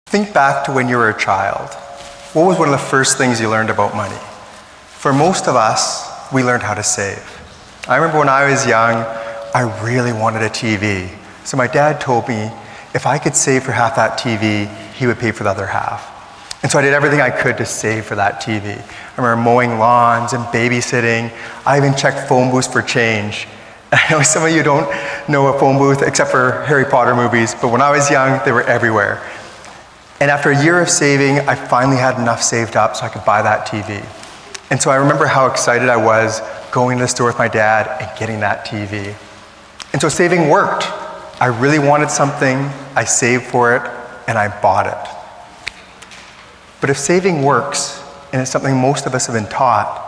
Think back to when you were a child. What was one of the first things you learned about money? For most of us, we learned how to save. I remember when I was young, I really wanted a TV. So my dad told me if I could save for half that TV, he would pay for the other half. And so I did everything I could to save for that TV. I remember mowing lawns and babysitting. I even checked phone booths for change. I know some of you don't know a phone booth except for Harry Potter movies, but when I was young, they were everywhere. And after a year of saving, I finally had enough saved up so I could buy that TV. And so I remember how excited I was going to the store with my dad and getting that TV. And so saving worked. I really wanted something, I saved for it, and I bought it. But if saving works, and it's something most of us have been taught,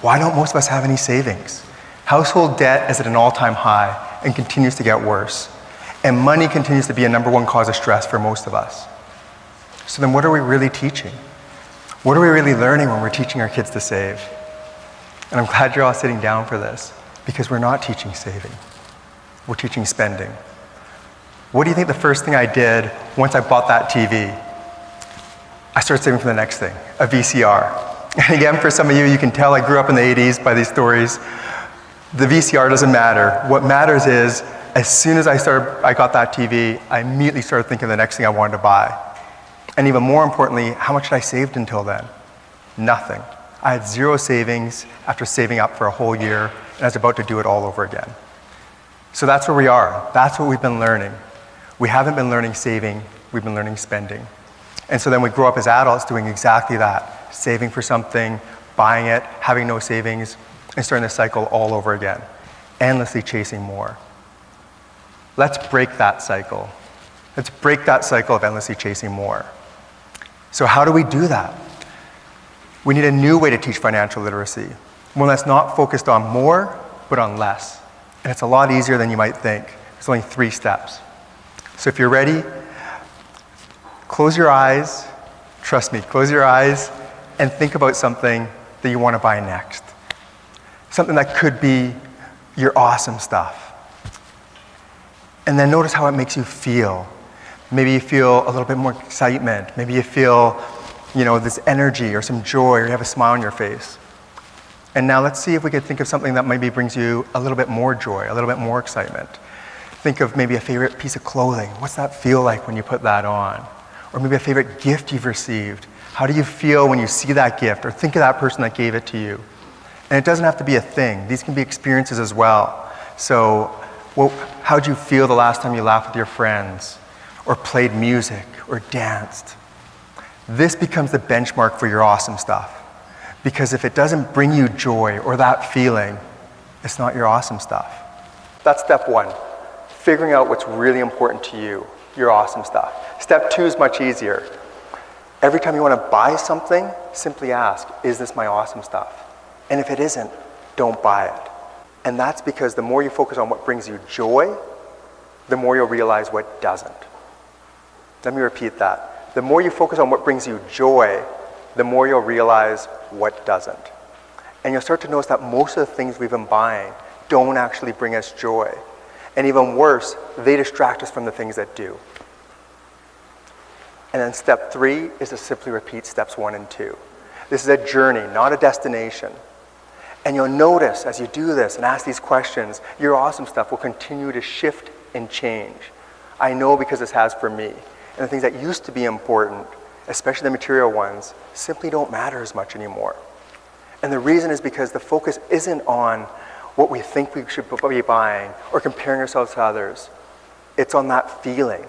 why don't most of us have any savings? Household debt is at an all-time high and continues to get worse. And money continues to be a #1 cause of stress for most of us. So then what are we really teaching? What are we really learning when we're teaching our kids to save? And I'm glad you're all sitting down for this, because we're not teaching saving. We're teaching spending. What do you think the first thing I did once I bought that TV? I started saving for the next thing, a VCR. And again, for some of you, you can tell I grew up in the 80s by these stories. The VCR doesn't matter. What matters is, as soon as I got that TV, I immediately started thinking of the next thing I wanted to buy. And even more importantly, how much had I saved until then? Nothing. I had 0 savings after saving up for a whole year, and I was about to do it all over again. So that's where we are. That's what we've been learning. We haven't been learning saving, we've been learning spending. And so then we grow up as adults doing exactly that, saving for something, buying it, having no savings, and starting the cycle all over again, endlessly chasing more. Let's break that cycle. Let's break that cycle of endlessly chasing more. So how do we do that? We need a new way to teach financial literacy, one that's not focused on more, but on less. And it's a lot easier than you might think. There's only 3 steps. So if you're ready, close your eyes, trust me, close your eyes, and think about something that you want to buy next. Something that could be your awesome stuff. And then notice how it makes you feel. Maybe you feel a little bit more excitement. Maybe you feel, this energy or some joy, or you have a smile on your face. And now let's see if we could think of something that maybe brings you a little bit more joy, a little bit more excitement. Think of maybe a favorite piece of clothing. What's that feel like when you put that on? Or maybe a favorite gift you've received. How do you feel when you see that gift, or think of that person that gave it to you? And it doesn't have to be a thing. These can be experiences as well. So, how'd you feel the last time you laughed with your friends, or played music, or danced? This becomes the benchmark for your awesome stuff. Because if it doesn't bring you joy or that feeling, it's not your awesome stuff. That's step 1, figuring out what's really important to you, your awesome stuff. Step 2 is much easier. Every time you want to buy something, simply ask, is this my awesome stuff? And if it isn't, don't buy it. And that's because the more you focus on what brings you joy, the more you'll realize what doesn't. Let me repeat that. The more you focus on what brings you joy, the more you'll realize what doesn't. And you'll start to notice that most of the things we've been buying don't actually bring us joy. And even worse, they distract us from the things that do. And then step 3 is to simply repeat steps 1 and 2. This is a journey, not a destination. And you'll notice as you do this and ask these questions, your awesome stuff will continue to shift and change. I know because this has for me. And the things that used to be important, especially the material ones, simply don't matter as much anymore. And the reason is because the focus isn't on what we think we should be buying or comparing ourselves to others. It's on that feeling.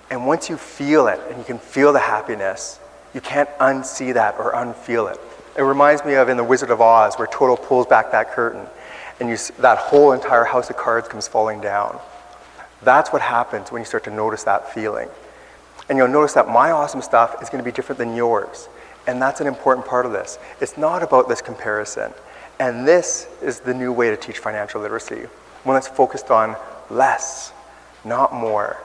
And once you feel it, and you can feel the happiness, you can't unsee that or unfeel it. It reminds me of in The Wizard of Oz, where Toto pulls back that curtain, and that whole entire house of cards comes falling down. That's what happens when you start to notice that feeling. And you'll notice that my awesome stuff is going to be different than yours. And that's an important part of this. It's not about this comparison. And this is the new way to teach financial literacy, one that's focused on less, not more.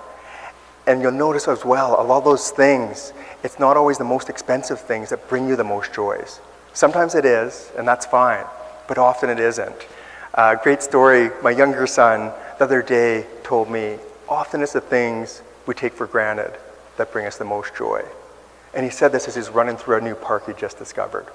And you'll notice as well, a lot of those things, it's not always the most expensive things that bring you the most joys. Sometimes it is, and that's fine, but often it isn't. Great story, my younger son the other day told me, often it's the things we take for granted that bring us the most joy. And he said this as he's running through a new park he just discovered.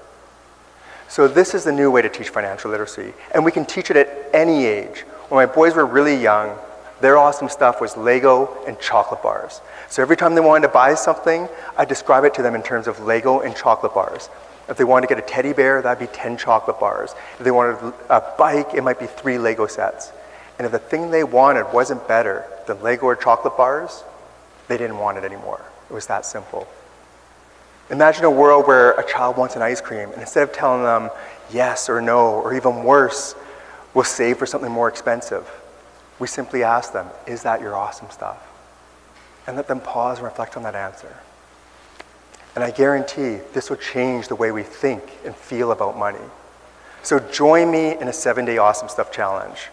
So this is the new way to teach financial literacy. And we can teach it at any age. When my boys were really young, their awesome stuff was Lego and chocolate bars. So every time they wanted to buy something, I describe it to them in terms of Lego and chocolate bars. If they wanted to get a teddy bear, that'd be 10 chocolate bars. If they wanted a bike, it might be 3 Lego sets. And if the thing they wanted wasn't better than Lego or chocolate bars, they didn't want it anymore. It was that simple. Imagine a world where a child wants an ice cream, and instead of telling them yes or no, or even worse, we'll save for something more expensive, we simply ask them, is that your awesome stuff? And let them pause and reflect on that answer. And I guarantee this will change the way we think and feel about money. So join me in a 7-day awesome stuff challenge.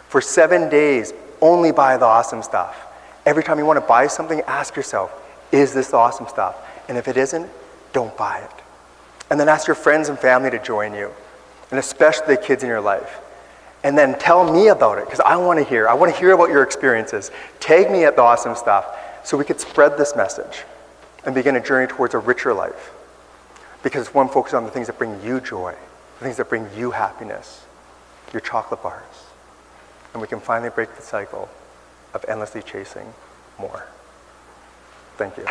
For 7 days, only buy the awesome stuff. Every time you want to buy something, ask yourself, is this the awesome stuff? And if it isn't, don't buy it. And then ask your friends and family to join you, and especially the kids in your life. And then tell me about it, because I want to hear. I want to hear about your experiences. Tag me at the awesome stuff so we could spread this message and begin a journey towards a richer life. Because it's one focused on the things that bring you joy, the things that bring you happiness, your chocolate bars. And we can finally break the cycle of endlessly chasing more. Thank you.